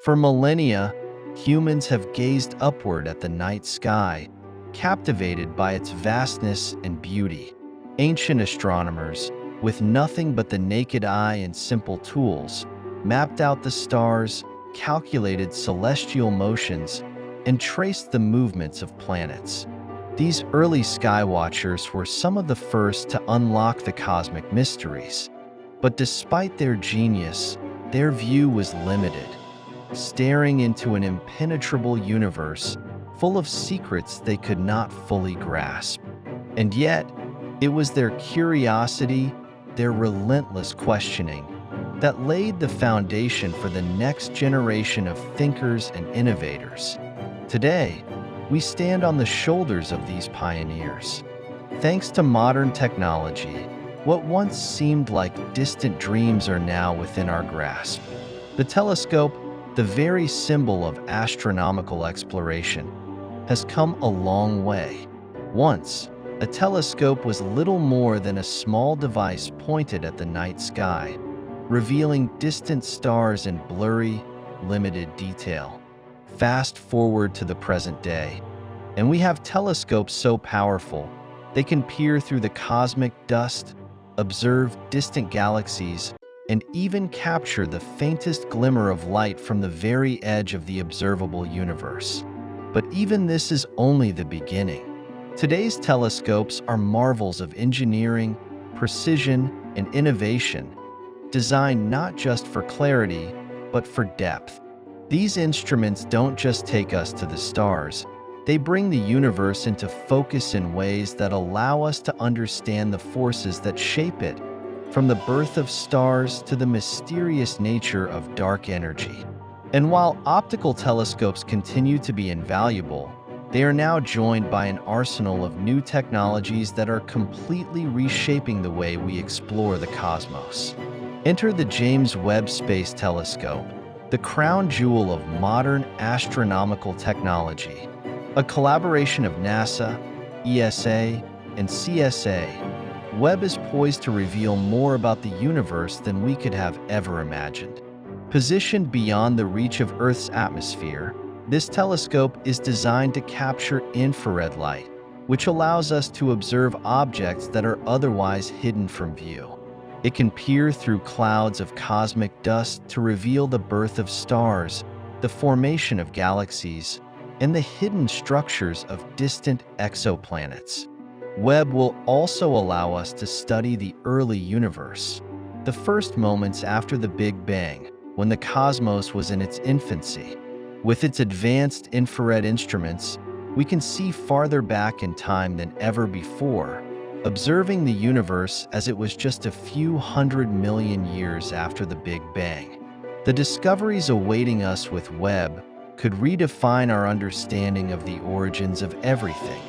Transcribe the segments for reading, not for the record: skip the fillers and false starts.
For millennia, humans have gazed upward at the night sky, captivated by its vastness and beauty. Ancient astronomers, with nothing but the naked eye and simple tools, mapped out the stars, calculated celestial motions, and traced the movements of planets. These early skywatchers were some of the first to unlock the cosmic mysteries. But despite their genius, their view was limited, staring into an impenetrable universe full of secrets they could not fully grasp. And yet, it was their curiosity, their relentless questioning, that laid the foundation for the next generation of thinkers and innovators. Today, we stand on the shoulders of these pioneers. Thanks to modern technology, what once seemed like distant dreams are now within our grasp. The telescope, the very symbol of astronomical exploration, has come a long way. Once, a telescope was little more than a small device pointed at the night sky, revealing distant stars in blurry, limited detail. Fast forward to the present day, and we have telescopes so powerful they can peer through the cosmic dust, observe distant galaxies, and even capture the faintest glimmer of light from the very edge of the observable universe. But even this is only the beginning. Today's telescopes are marvels of engineering, precision, and innovation, designed not just for clarity, but for depth. These instruments don't just take us to the stars, they bring the universe into focus in ways that allow us to understand the forces that shape it, from the birth of stars to the mysterious nature of dark energy. And while optical telescopes continue to be invaluable, they are now joined by an arsenal of new technologies that are completely reshaping the way we explore the cosmos. Enter the James Webb Space Telescope, the crown jewel of modern astronomical technology. A collaboration of NASA, ESA, and CSA, Webb is poised to reveal more about the universe than we could have ever imagined. Positioned beyond the reach of Earth's atmosphere, this telescope is designed to capture infrared light, which allows us to observe objects that are otherwise hidden from view. It can peer through clouds of cosmic dust to reveal the birth of stars, the formation of galaxies, and the hidden structures of distant exoplanets. Webb will also allow us to study the early universe, the first moments after the Big Bang, when the cosmos was in its infancy. With its advanced infrared instruments, we can see farther back in time than ever before, observing the universe as it was just a few 100 million years after the Big Bang. The discoveries awaiting us with Webb could redefine our understanding of the origins of everything.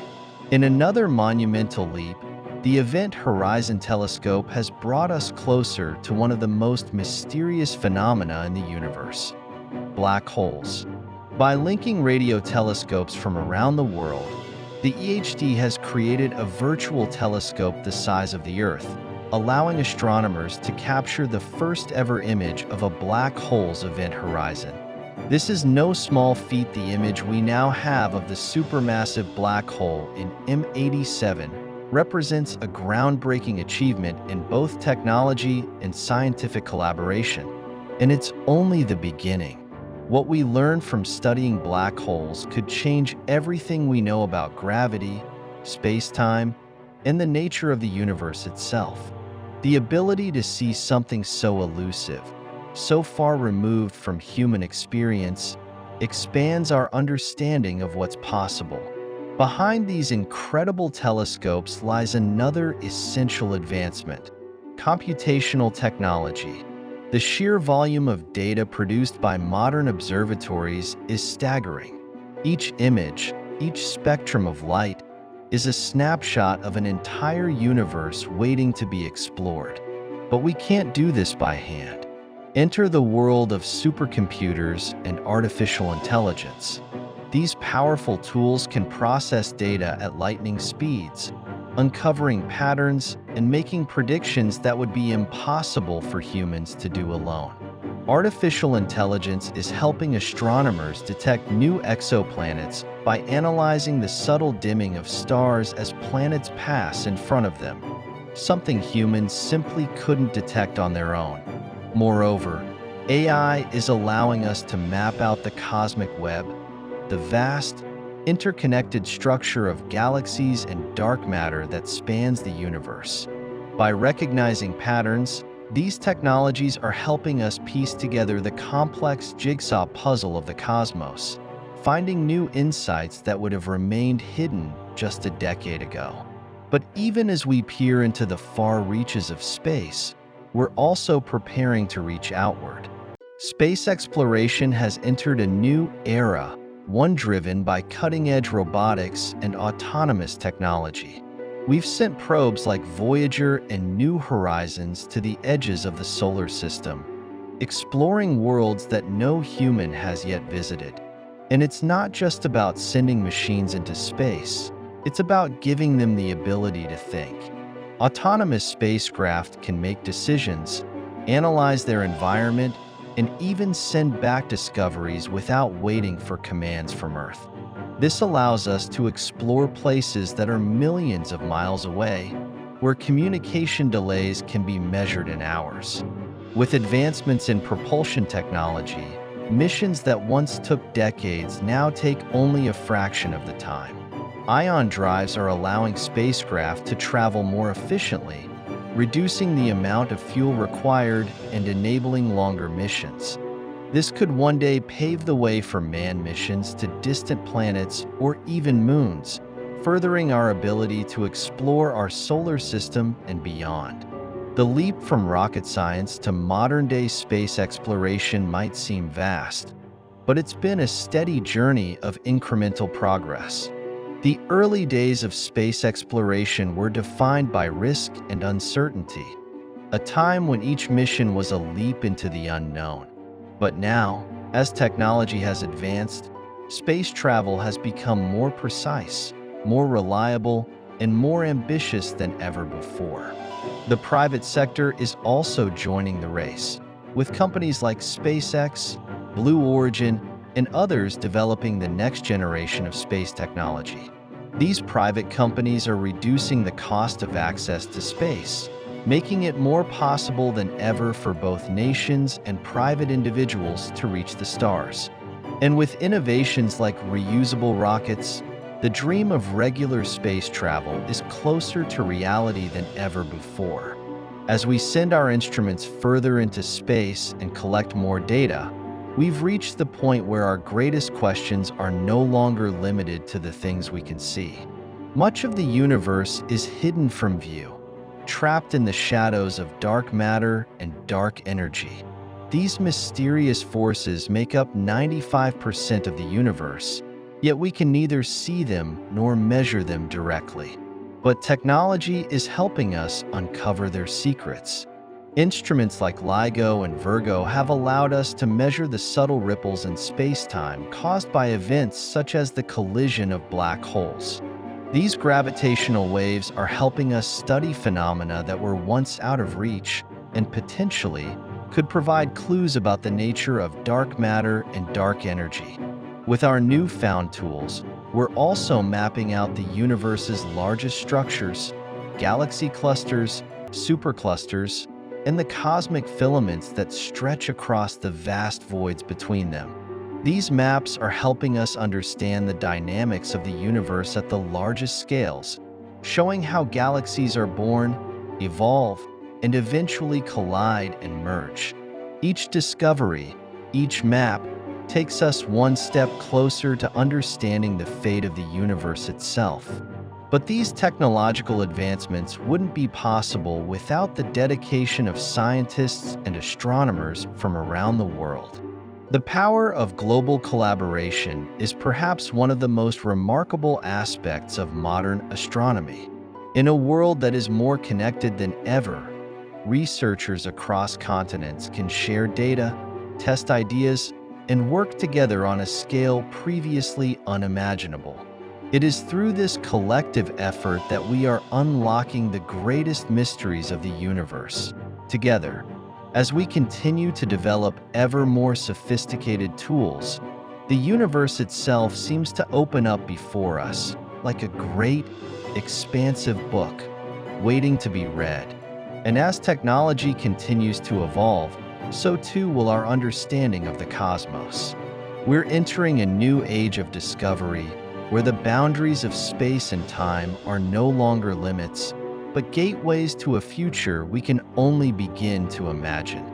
In another monumental leap, the Event Horizon Telescope has brought us closer to one of the most mysterious phenomena in the universe: black holes. By linking radio telescopes from around the world, the EHT has created a virtual telescope the size of the Earth, allowing astronomers to capture the first ever image of a black hole's event horizon. This is no small feat. The image we now have of the supermassive black hole in M87 represents a groundbreaking achievement in both technology and scientific collaboration. And it's only the beginning. What we learn from studying black holes could change everything we know about gravity, space-time, and the nature of the universe itself. The ability to see something so elusive, so far removed from human experience, expands our understanding of what's possible. Behind these incredible telescopes lies another essential advancement: computational technology. The sheer volume of data produced by modern observatories is staggering. Each image, each spectrum of light, is a snapshot of an entire universe waiting to be explored. But we can't do this by hand. Enter the world of supercomputers and artificial intelligence. These powerful tools can process data at lightning speeds, uncovering patterns and making predictions that would be impossible for humans to do alone. Artificial intelligence is helping astronomers detect new exoplanets by analyzing the subtle dimming of stars as planets pass in front of them, something humans simply couldn't detect on their own. Moreover, AI is allowing us to map out the cosmic web, the vast, interconnected structure of galaxies and dark matter that spans the universe. By recognizing patterns, these technologies are helping us piece together the complex jigsaw puzzle of the cosmos, finding new insights that would have remained hidden just a decade ago. But even as we peer into the far reaches of space, we're also preparing to reach outward. Space exploration has entered a new era, one driven by cutting-edge robotics and autonomous technology. We've sent probes like Voyager and New Horizons to the edges of the solar system, exploring worlds that no human has yet visited. And it's not just about sending machines into space, it's about giving them the ability to think. Autonomous spacecraft can make decisions, analyze their environment, and even send back discoveries without waiting for commands from Earth. This allows us to explore places that are millions of miles away, where communication delays can be measured in hours. With advancements in propulsion technology, missions that once took decades now take only a fraction of the time. Ion drives are allowing spacecraft to travel more efficiently, reducing the amount of fuel required and enabling longer missions. This could one day pave the way for manned missions to distant planets or even moons, furthering our ability to explore our solar system and beyond. The leap from rocket science to modern-day space exploration might seem vast, but it's been a steady journey of incremental progress. The early days of space exploration were defined by risk and uncertainty, a time when each mission was a leap into the unknown. But now, as technology has advanced, space travel has become more precise, more reliable, and more ambitious than ever before. The private sector is also joining the race, with companies like SpaceX, Blue Origin, and others developing the next generation of space technology. These private companies are reducing the cost of access to space, making it more possible than ever for both nations and private individuals to reach the stars. And with innovations like reusable rockets, the dream of regular space travel is closer to reality than ever before. As we send our instruments further into space and collect more data, we've reached the point where our greatest questions are no longer limited to the things we can see. Much of the universe is hidden from view, trapped in the shadows of dark matter and dark energy. These mysterious forces make up 95% of the universe, yet we can neither see them nor measure them directly. But technology is helping us uncover their secrets. Instruments like LIGO and Virgo have allowed us to measure the subtle ripples in space-time caused by events such as the collision of black holes. These gravitational waves are helping us study phenomena that were once out of reach and potentially could provide clues about the nature of dark matter and dark energy. With our newfound tools, we're also mapping out the universe's largest structures, galaxy clusters, superclusters, and the cosmic filaments that stretch across the vast voids between them. These maps are helping us understand the dynamics of the universe at the largest scales, showing how galaxies are born, evolve, and eventually collide and merge. Each discovery, each map, takes us one step closer to understanding the fate of the universe itself. But these technological advancements wouldn't be possible without the dedication of scientists and astronomers from around the world. The power of global collaboration is perhaps one of the most remarkable aspects of modern astronomy. In a world that is more connected than ever, researchers across continents can share data, test ideas, and work together on a scale previously unimaginable. It is through this collective effort that we are unlocking the greatest mysteries of the universe, together. As we continue to develop ever more sophisticated tools, the universe itself seems to open up before us, like a great, expansive book, waiting to be read. And as technology continues to evolve, so too will our understanding of the cosmos. We're entering a new age of discovery, where the boundaries of space and time are no longer limits, but gateways to a future we can only begin to imagine.